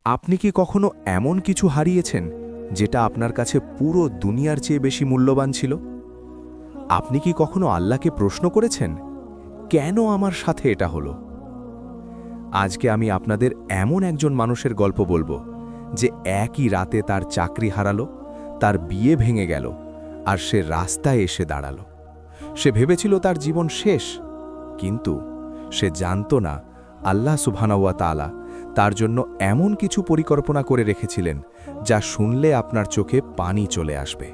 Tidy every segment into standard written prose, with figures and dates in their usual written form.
আপনি কি কখনো এমন কিছু হারিয়েছেন যেটা আপনার কাছে পুরো দুনিয়ার চেয়ে বেশি মূল্যবান ছিল? আপনি কি কখনো আল্লাহকে প্রশ্ন করেছেন, কেন আমার সাথে এটা হলো? আজকে আমি আপনাদের এমন একজন মানুষের গল্প বলবো যে একই রাতে তার চাকরি হারালো, তার বিয়ে ভেঙে গেল, আর সে রাস্তায় এসে দাঁড়ালো। সে ভেবেছিল তার জীবন শেষ, কিন্তু সে জানতো না আল্লাহ সুবহানাহু ওয়া তাআলা তার জন্য এমন কিছু পরিকল্পনা করে রেখেছিলেন যা শুনলে আপনার চোখে পানি চলে আসবে।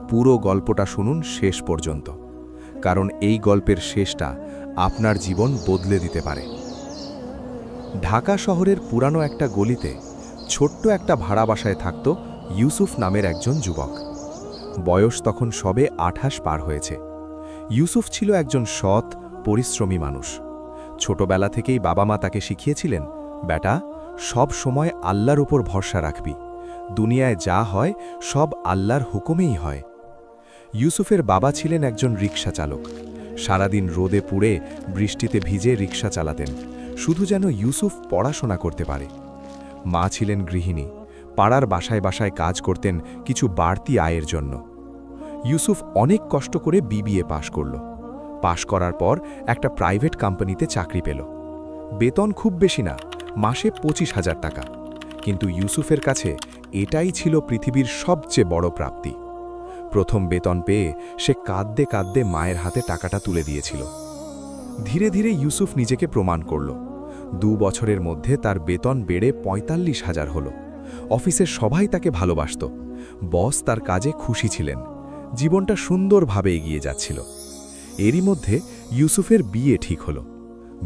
পুরো গল্পটা শুনুন শেষ পর্যন্ত, কারণ এই গল্পের শেষটা আপনার জীবন বদলে দিতে পারে। ঢাকা শহরের পুরানো একটা গলিতে ছোট্ট একটা ভাড়া বাসায় থাকত ইউসুফ নামের একজন যুবক। বয়স তখন সবে 28 পার হয়েছে। ইউসুফ ছিল একজন সৎ, পরিশ্রমী মানুষ। ছোটবেলা থেকেই বাবা মা তাকে শিখিয়েছিলেন, বেটা, সব সময় আল্লাহর উপর ভরসা রাখবি, দুনিয়ায় যা হয় সব আল্লাহর হুকুমেই হয়। ইউসুফের বাবা ছিলেন একজন রিকশা চালক। সারাদিন রোদে পুড়ে বৃষ্টিতে ভিজে রিকশা চালাতেন, শুধু যেন ইউসুফ পড়াশোনা করতে পারে। মা ছিলেন গৃহিণী, পাড়ার বাসায় বাসায় কাজ করতেন কিছু বাড়তি আয়ের জন্য। ইউসুফ অনেক কষ্ট করে বিবিএ পাশ করল। পাশ করার পর একটা প্রাইভেট কোম্পানিতে চাকরি পেল। বেতন খুব বেশি না, মাসে 25,000 টাকা, কিন্তু ইউসুফের কাছে এটাই ছিল পৃথিবীর সবচেয়ে বড় প্রাপ্তি। প্রথম বেতন পেয়ে সে কাঁদতে কাঁদতে মায়ের হাতে টাকাটা তুলে দিয়েছিল। ধীরে ধীরে ইউসুফ নিজেকে প্রমাণ করল। 2 বছরের মধ্যে তার বেতন বেড়ে 45,000 হল। অফিসের সবাই তাকে ভালোবাসত। বস তার কাজে খুশি ছিলেন। জীবনটা সুন্দরভাবে এগিয়ে যাচ্ছিল। এরই মধ্যে ইউসুফের বিয়ে ঠিক হল।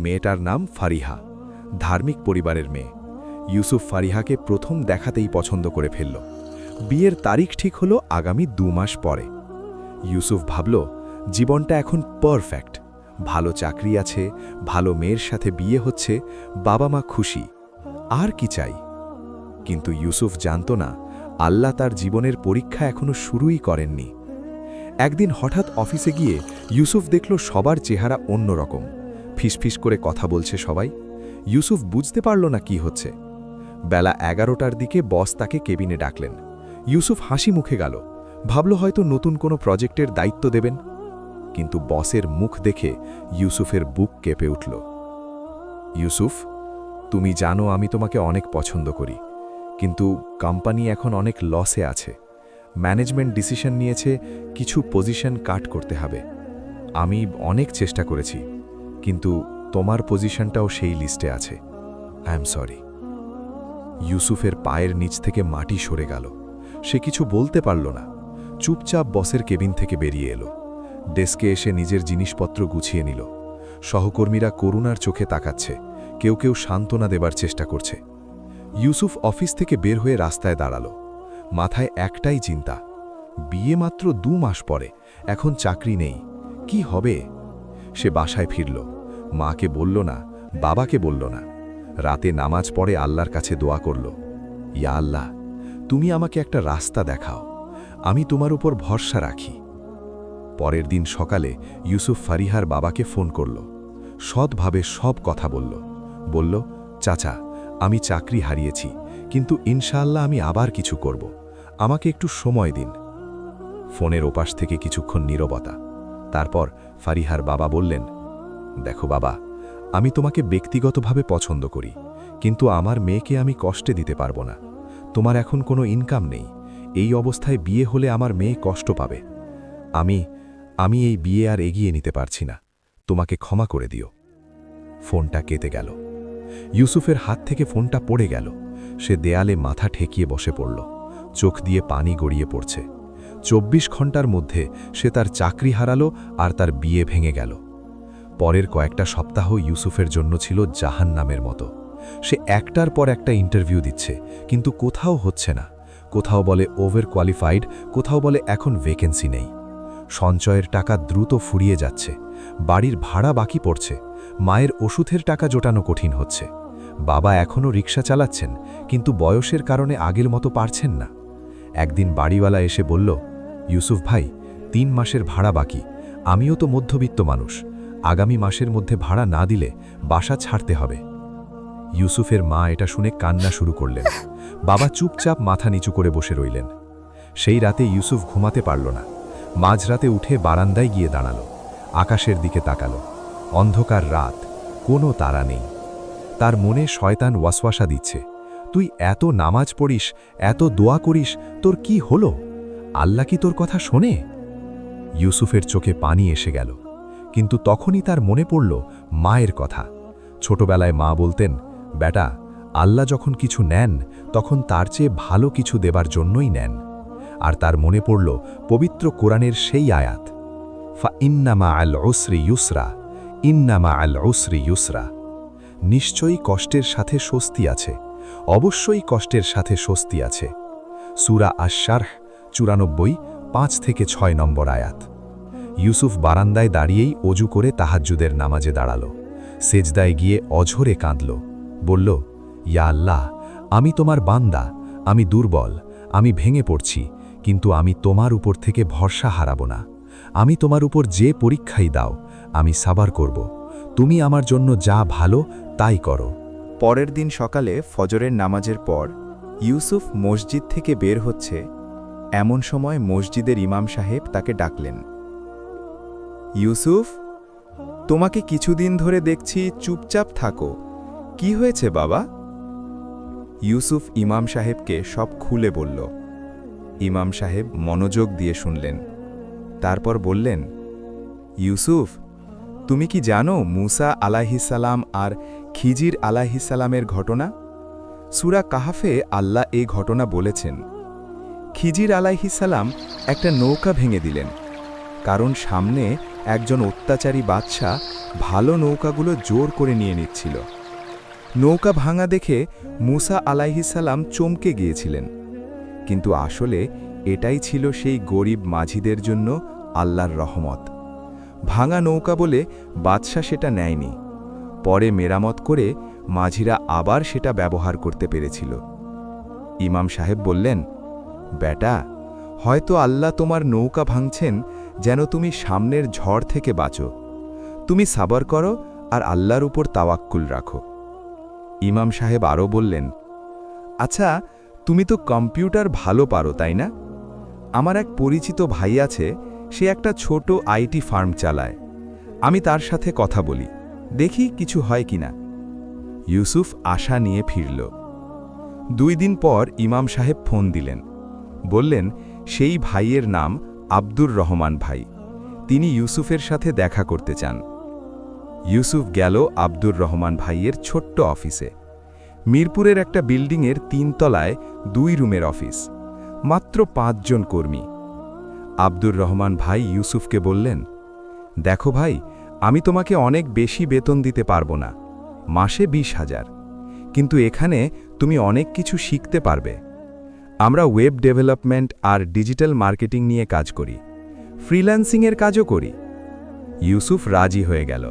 মেয়েটার নাম ফারিহা, ধার্মিক পরিবারের মেয়ে। ইউসুফ ফারিহাকে প্রথম দেখাতেই পছন্দ করে ফেলল। বিয়ের তারিখ ঠিক হলো আগামী 2 মাস পরে। ইউসুফ ভাবল, জীবনটা এখন পারফেক্ট, ভালো চাকরি আছে, ভালো মেয়ের সাথে বিয়ে হচ্ছে, বাবা মা খুশি, আর কি চাই? কিন্তু ইউসুফ জানত না, আল্লাহ তার জীবনের পরীক্ষা এখনো শুরুই করেননি। একদিন হঠাৎ অফিসে গিয়ে ইউসুফ দেখল সবার চেহারা অন্যরকম। ফিসফিস করে কথা বলছে সবাই। ইউসুফ বুঝতে পারল না কি হচ্ছে। বেলা 11টার দিকে বস তাকে কেবিনে ডাকলেন। ইউসুফ হাসি মুখে গেল, ভাবল হয়তো নতুন কোনো প্রজেক্টের দায়িত্ব দেবেন। কিন্তু বসের মুখ দেখে ইউসুফের বুক কেঁপে উঠল। ইউসুফ, তুমি জানো আমি তোমাকে অনেক পছন্দ করি, কিন্তু কোম্পানি এখন অনেক লসে আছে। ম্যানেজমেন্ট ডিসিশন নিয়েছে কিছু পজিশন কাট করতে হবে। আমি অনেক চেষ্টা করেছি, কিন্তু তোমার পজিশনটাও সেই লিস্টে আছে। I am sorry. ইউসুফের পায়ের নিচ থেকে মাটি সরে গেল। সে কিছু বলতে পারল না। চুপচাপ বসের কেবিন থেকে বেরিয়ে এলো। ডেস্কে এসে নিজের জিনিসপত্র গুছিয়ে নিল। সহকর্মীরা করুণার চোখে তাকাচ্ছে, কেউ কেউ সান্ত্বনা দেবার চেষ্টা করছে। ইউসুফ অফিস থেকে বের হয়ে রাস্তায় দাঁড়ালো। মাথায় একটাই চিন্তা, বিয়ে মাত্র 2 মাস পরে, এখন চাকরি নেই, কি হবে? সে বাসায় ফিরল। মাকে বলল না, বাবাকে বলল না। রাতে নামাজ পড়ে আল্লাহর কাছে দোয়া করল, ইয়া আল্লাহ, তুমি আমাকে একটা রাস্তা দেখাও, আমি তোমার উপর ভরসা রাখি। পরের দিন সকালে ইউসুফ ফারিহার বাবাকে ফোন করল। সৎভাবে সব কথা বলল, চাচা, আমি চাকরি হারিয়েছি, কিন্তু ইনশাআল্লাহ আমি আবার কিছু করব, আমাকে একটু সময় দিন। ফোনের ওপাশ থেকে কিছুক্ষণ নীরবতা। তারপর ফারিহার বাবা বললেন, দেখো বাবা, আমি তোমাকে ব্যক্তিগতভাবে পছন্দ করি, কিন্তু আমার মেয়েকে আমি কষ্টে দিতে পারবো না। তোমার এখন কোনো ইনকাম নেই, এই অবস্থায় বিয়ে হলে আমার মেয়ে কষ্ট পাবে। আমি এই বিয়ে আর এগিয়ে নিতে পারছি না, তোমাকে ক্ষমা করে দিও। ফোনটা কেটে গেল। ইউসুফের হাত থেকে ফোনটা পড়ে গেল। সে দেয়ালে মাথা ঠেকিয়ে বসে পড়ল। চোখ দিয়ে পানি গড়িয়ে পড়ছে। 24 ঘন্টার মধ্যে সে তার চাকরি হারালো আর তার বিয়ে ভেঙে গেল। পরের কয়েকটা সপ্তাহ ইউসুফের জন্য ছিল জাহান্নামের মতো। সে একটার পর একটা ইন্টারভিউ দিচ্ছে, কিন্তু কোথাও হচ্ছে না। কোথাও বলে ওভার কোয়ালিফাইড, কোথাও বলে এখন ভ্যাকেন্সি নেই। সঞ্চয়ের টাকা দ্রুত ফুরিয়ে যাচ্ছে। বাড়ির ভাড়া বাকি পড়ছে। মায়ের ওষুধের টাকা জোটানো কঠিন হচ্ছে। বাবা এখনও রিকশা চালাচ্ছেন, কিন্তু বয়সের কারণে আগের মতো পারছেন না। একদিন বাড়িওয়ালা এসে বলল, ইউসুফ ভাই, 3 মাসের ভাড়া বাকি, আমিও তো মধ্যবিত্ত মানুষ, আগামী মাসের মধ্যে ভাড়া না দিলে বাসা ছাড়তে হবে। ইউসুফের মা এটা শুনে কান্না শুরু করলেন। বাবা চুপচাপ মাথা নিচু করে বসে রইলেন। সেই রাতে ইউসুফ ঘুমাতে পারল না। মাঝরাতে উঠে বারান্দায় গিয়ে দাঁড়াল। আকাশের দিকে তাকালো। অন্ধকার রাত, কোনো তারা নেই। তার মনে শয়তান ওয়াসওয়াসা দিচ্ছে, তুই এত নামাজ পড়িস, এত দোয়া করিস, তোর কি হলো? আল্লাহ কি তোর কথা শোনে? ইউসুফের চোখে পানি এসে গেল। কিন্তু তখনই তার মনে পড়ল মায়ের কথা। ছোটবেলায় মা বলতেন, বেটা, আল্লাহ যখন কিছু নেন তখন তার চেয়ে ভালো কিছু দেবার জন্যই নেন। আর তার মনে পড়ল পবিত্র কোরআনের সেই আয়াত, ফা ইন্নামা আল উসরি ইউসরা, ইন্নামা আল উসরি ইউসরা। নিশ্চয়ই কষ্টের সাথে স্বস্তি আছে, অবশ্যই কষ্টের সাথে স্বস্তি আছে। সূরা আশ-শারহ 94, 5-6 নম্বর আয়াত। ইউসুফ বারান্দায় দাঁড়িয়েই অজু করে তাহাজ্জুদের নামাজে দাঁড়াল। সেজদায় গিয়ে অঝরে কাঁদল। বলল, ইয়া আল্লাহ, আমি তোমার বান্দা, আমি দুর্বল, আমি ভেঙে পড়ছি, কিন্তু আমি তোমার উপর থেকে ভরসা হারাব না। আমি তোমার উপর যে পরীক্ষাই দাও, আমি সাবার করব। তুমি আমার জন্য যা ভালো তাই করো। পরের দিন সকালে ফজরের নামাজের পর ইউসুফ মসজিদ থেকে বের হচ্ছে, এমন সময় মসজিদের ইমাম সাহেব তাকে ডাকলেন। ইউসুফ, তোমাকে কিছুদিন ধরে দেখছি চুপচাপ থাকো, কি হয়েছে বাবা? ইউসুফ ইমাম সাহেবকে সব খুলে বলল। ইমাম সাহেব মনোযোগ দিয়ে শুনলেন। তারপর বললেন, ইউসুফ, তুমি কি জানো মুসা আলাইহিসসালাম আর খিজির আলাইহিসসালামের ঘটনা? সূরা কাহাফে আল্লাহ এই ঘটনা বলেছেন। খিজির আলাইহিসসালাম একটা নৌকা ভেঙে দিলেন, কারণ সামনে একজন অত্যাচারী বাদশা ভালো নৌকাগুলো জোর করে নিয়ে নিচ্ছিল। নৌকা ভাঙা দেখে মুসা আলাইহিসসালাম চমকে গিয়েছিলেন, কিন্তু আসলে এটাই ছিল সেই গরিব মাঝিদের জন্য আল্লাহর রহমত। ভাঙা নৌকা বলে বাদশা সেটা নেয়নি, পরে মেরামত করে মাঝিরা আবার সেটা ব্যবহার করতে পেরেছিল। ইমাম সাহেব বললেন, বেটা, হয়তো আল্লাহ তোমার নৌকা ভাঙছেন যেন তুমি সামনের ঝড় থেকে বাঁচো। তুমি সাবর করো আর আল্লাহর উপর তাওয়াক্কুল রাখো। ইমাম সাহেব আরও বললেন, আচ্ছা, তুমি তো কম্পিউটার ভালো পারো, তাই না? আমার এক পরিচিত ভাই আছে, সে একটা ছোট আইটি ফার্ম চালায়। আমি তার সাথে কথা বলি, দেখি কিছু হয় কিনা। ইউসুফ আশা নিয়ে ফিরল। 2 দিন পর ইমাম সাহেব ফোন দিলেন। বললেন সেই ভাইয়ের নাম আব্দুর রহমান ভাই, তিনি ইউসুফের সাথে দেখা করতে চান। ইউসুফ গেল আব্দুর রহমান ভাইয়ের ছোট্ট অফিসে। মিরপুরের একটা বিল্ডিংয়ের 3 তলায় 2 রুমের অফিস, মাত্র 5 জন কর্মী। আব্দুর রহমান ভাই ইউসুফকে বললেন, দেখো ভাই, আমি তোমাকে অনেক বেশি বেতন দিতে পারবো না, মাসে 20,000, কিন্তু এখানে তুমি অনেক কিছু শিখতে পারবে। আমরা ওয়েব ডেভেলপমেন্ট আর ডিজিটাল মার্কেটিং নিয়ে কাজ করি, ফ্রিল্যান্সিংয়ের কাজও করি। ইউসুফ রাজি হয়ে গেল।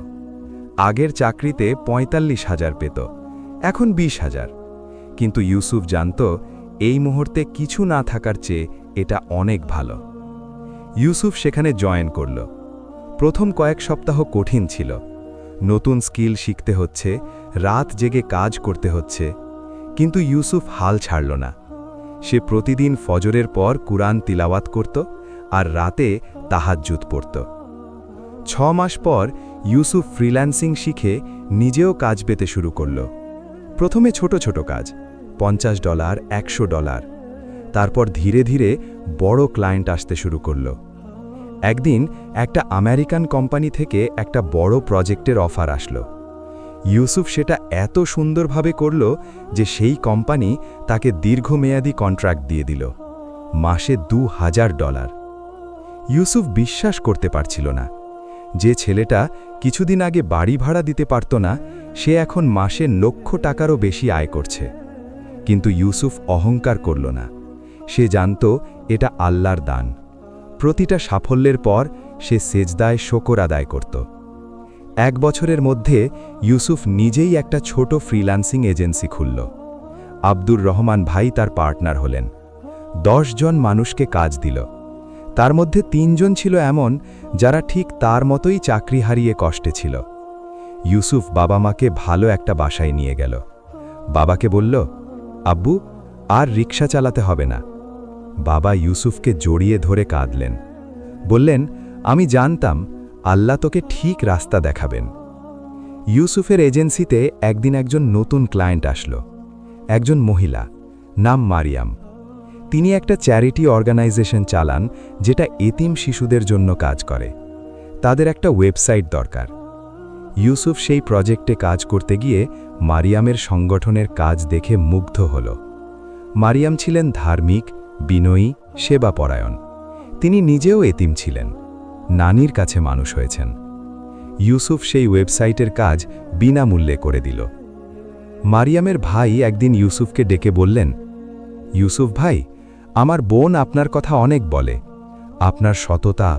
আগের চাকরিতে 45,000 পেত, এখন 20,000। কিন্তু ইউসুফ জানত এই মুহূর্তে কিছু না থাকার চেয়ে এটা অনেক ভালো। ইউসুফ সেখানে জয়েন করল। প্রথম কয়েক সপ্তাহ কঠিন ছিল। নতুন স্কিল শিখতে হচ্ছে, রাত জেগে কাজ করতে হচ্ছে, কিন্তু ইউসুফ হাল ছাড়ল না। সে প্রতিদিন ফজরের পর কুরআন তিলাওয়াত করত আর রাতে তাহাজ্জুদ পড়ত। 6 মাস পর ইউসুফ ফ্রিল্যান্সিং শিখে নিজেও কাজ পেতে শুরু করল। প্রথমে ছোট ছোট কাজ, $50, $100। তারপর ধীরে ধীরে বড় ক্লায়েন্ট আসতে শুরু করল। একদিন একটা আমেরিকান কোম্পানি থেকে একটা বড় প্রজেক্টের অফার আসলো। ইউসুফ সেটা এত সুন্দরভাবে করল যে সেই কোম্পানি তাকে দীর্ঘমেয়াদী কন্ট্রাক্ট দিয়ে দিল, মাসে $2,000। ইউসুফ বিশ্বাস করতে পারছিল না। যে ছেলেটা কিছুদিন আগে বাড়ি ভাড়া দিতে পারত না, সে এখন মাসে লক্ষ টাকারও বেশি আয় করছে। কিন্তু ইউসুফ অহংকার করল না। সে জানত এটা আল্লাহর দান। প্রতিটা সাফল্যের পর সে সেজদায় শুকর আদায় করত। 1 বছরের মধ্যে ইউসুফ নিজেই একটা ছোট ফ্রিল্যান্সিং এজেন্সি খুলল। আব্দুর রহমান ভাই তার পার্টনার হলেন। 10 জন মানুষকে কাজ দিল। তার মধ্যে 3 জন ছিল এমন যারা ঠিক তার মতোই চাকরি হারিয়ে কষ্টে ছিল। ইউসুফ বাবা মাকে ভালো একটা বাসায় নিয়ে গেল। বাবাকে বলল, আব্বু, আর রিকশা চালাতে হবে না। বাবা ইউসুফকে জড়িয়ে ধরে কাঁদলেন। বললেন, আমি জানতাম আল্লাহ তোকে ঠিক রাস্তা দেখাবেন। ইউসুফের এজেন্সিতে একদিন একজন নতুন ক্লায়েন্ট আসলো। একজন মহিলা, নাম মারিয়াম। তিনি একটা চ্যারিটি অর্গানাইজেশন চালান যেটা এতিম শিশুদের জন্য কাজ করে। তাদের একটা ওয়েবসাইট দরকার। ইউসুফ সেই প্রজেক্টে কাজ করতে গিয়ে মারিয়ামের সংগঠনের কাজ দেখে মুগ্ধ হল। মারিয়াম ছিলেন ধার্মিক, বিনয়ী, সেবাপরায়ণ। তিনি নিজেও এতিম ছিলেন, নানির কাছে মানুষ হয়েছেন। ইউসুফ সেই ওয়েবসাইটের কাজ বিনামূল্যে করে দিল। মারিয়ামের ভাই একদিন ইউসুফকে ডেকে বললেন, ইউসুফ ভাই, আমার বোন আপনার কথা অনেক বলে। আপনার সততা,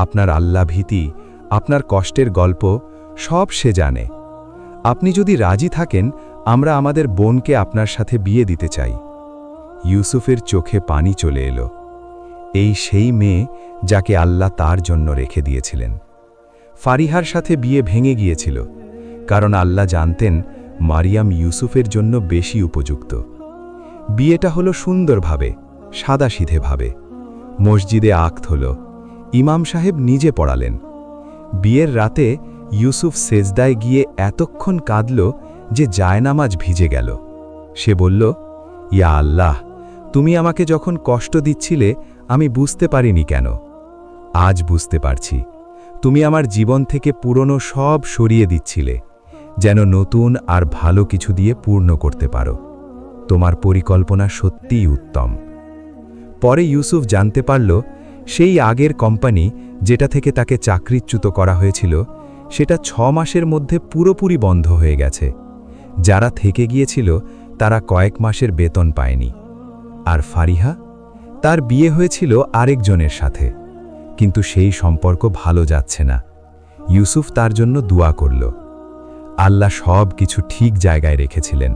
আপনার আল্লাভীতি, আপনার কষ্টের গল্প সব সে জানে। আপনি যদি রাজি থাকেন, আমরা আমাদের বোনকে আপনার সাথে বিয়ে দিতে চাই। ইউসুফের চোখে পানি চলে এলো। এই সেই মেয়ে যাকে আল্লাহ তার জন্য রেখে দিয়েছিলেন। ফারিহার সাথে বিয়ে ভেঙে গিয়েছিল, কারণ আল্লাহ জানতেন মারিয়াম ইউসুফের জন্য বেশি উপযুক্ত। বিয়েটা হলো সুন্দরভাবে, সাদাসিধেভাবে। মসজিদে আক্ত হল, ইমাম সাহেব নিজে পড়ালেন। বিয়ের রাতে ইউসুফ সেজদায় গিয়ে এতক্ষণ কাঁদল যে জায়নামাজ ভিজে গেল। সে বলল, ইয়া আল্লাহ, তুমি আমাকে যখন কষ্ট দিচ্ছিলে আমি বুঝতে পারিনি কেন। আজ বুঝতে পারছি, তুমি আমার জীবন থেকে পুরনো সব সরিয়ে দিচ্ছিলে, যেন নতুন আর ভালো কিছু দিয়ে পূর্ণ করতে পারো। তোমার পরিকল্পনা সত্যিই উত্তম। পরে ইউসুফ জানতে পারল, সেই আগের কোম্পানি যেটা থেকে তাকে চাকরিচ্যুত করা হয়েছিল, সেটা 6 মাসের মধ্যে পুরোপুরি বন্ধ হয়ে গেছে। যারা থেকে গিয়েছিল তারা কয়েক মাসের বেতন পায়নি। আর ফারিহা, তার বিয়ে হয়েছিল আরেকজনের সাথে, কিন্তু সেই সম্পর্ক ভালো যাচ্ছে না। ইউসুফ তার জন্য দোয়া করল। আল্লাহ সব কিছু ঠিক জায়গায় রেখেছিলেন।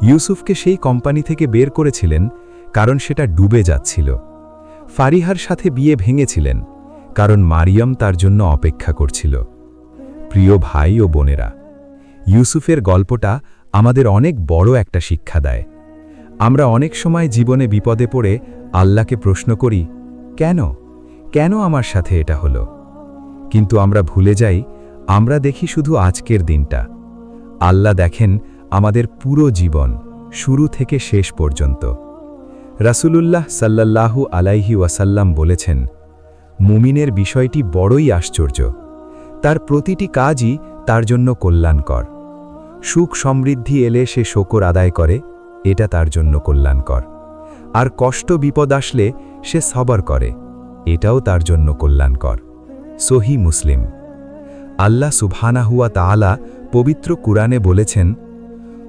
ইউসুফকে সেই কোম্পানি থেকে বের করেছিলেন কারণ সেটা ডুবে যাচ্ছিল। ফারিহার সাথে বিয়ে ভেঙেছিলেন কারণ মারিয়াম তার জন্য অপেক্ষা করছিল। প্রিয় ভাই ও বোনেরা, ইউসুফের গল্পটা আমাদের অনেক বড় একটা শিক্ষা দেয়। আমরা অনেক সময় জীবনে বিপদে পড়ে আল্লাহকে প্রশ্ন করি, কেন কেন আমার সাথে এটা হলো? কিন্তু আমরা ভুলে যাই, আমরা দেখি শুধু আজকের দিনটা। আল্লাহ দেখেন আমাদের পুরো জীবন, শুরু থেকে শেষ পর্যন্ত। রাসূলুল্লাহ সাল্লাল্লাহু আলাইহি ওয়াসাল্লাম বলেছেন, মুমিনের বিষয়টি বড়ই আশ্চর্য। তার প্রতিটি কাজই তার জন্য কল্যাণকর। সুখ সমৃদ্ধি এলে সে শকর আদায় করে, এটা তার জন্য কল্যাণকর। আর কষ্ট বিপদ আসলে সে সবর করে, এটাও তার জন্য কল্যাণকর। সহি মুসলিম। আল্লাহ সুবহানাহু ওয়া তাআলা পবিত্র কুরআনে বলেছেন,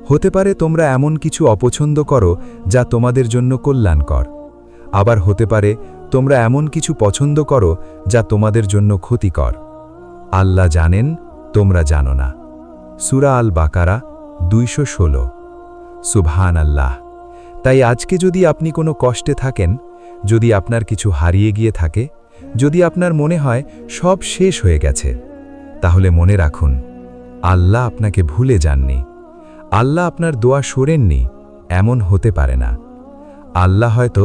হতে পারে তোমরা এমন কিছু অপছন্দ করো যা তোমাদের জন্য কল্যাণকর, আবার হতে পারে তোমরা এমন কিছু পছন্দ করো যা তোমাদের জন্য ক্ষতিকর। আল্লাহ জানেন, তোমরা জানো না। সূরা আল বাকারা 216। সুবহান আল্লাহ। তাই আজকে যদি আপনি কোনো কষ্টে থাকেন, যদি আপনার কিছু হারিয়ে গিয়ে থাকে, যদি আপনার মনে হয় সব শেষ হয়ে গেছে, তাহলে মনে রাখুন, আল্লাহ আপনাকে ভুলে যাননি। আল্লাহ আপনার দোয়া সরেননি, এমন হতে পারে না। আল্লাহ হয়তো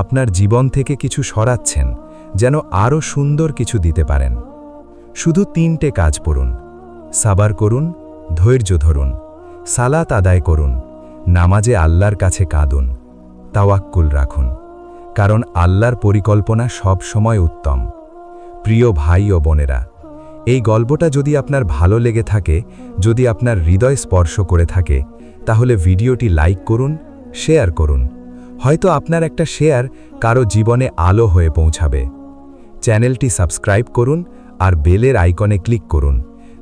আপনার জীবন থেকে কিছু সরাচ্ছেন যেন আরও সুন্দর কিছু দিতে পারেন। শুধু 3টে কাজ করুন: সাবার করুন, ধৈর্য ধরুন, সালাত আদায় করুন, নামাজে আল্লাহর কাছে কাঁদুন, তাওয়াক্কুল রাখুন, কারণ আল্লাহর পরিকল্পনা সব সময় উত্তম। প্রিয় ভাই ও বোনেরা, এই গল্পটা যদি আপনার ভালো লেগে থাকে, যদি আপনার হৃদয় স্পর্শ করে থাকে, তাহলে ভিডিওটি লাইক করুন, শেয়ার করুন। হয়তো আপনার একটা শেয়ার কারো জীবনে আলো হয়ে পৌঁছাবে। চ্যানেলটি সাবস্ক্রাইব করুন আর বেলের আইকনে ক্লিক করুন,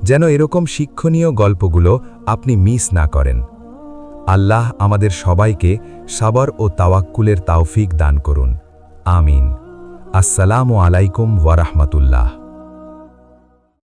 যেন এরকম শিক্ষণীয় গল্পগুলো আপনি মিস না করেন। আল্লাহ আমাদের সবাইকে সাবর ও তাওয়াক্কুলের তৌফিক দান করুন। আমিন। আসসালামু আলাইকুম ওয়া রাহমাতুল্লাহ।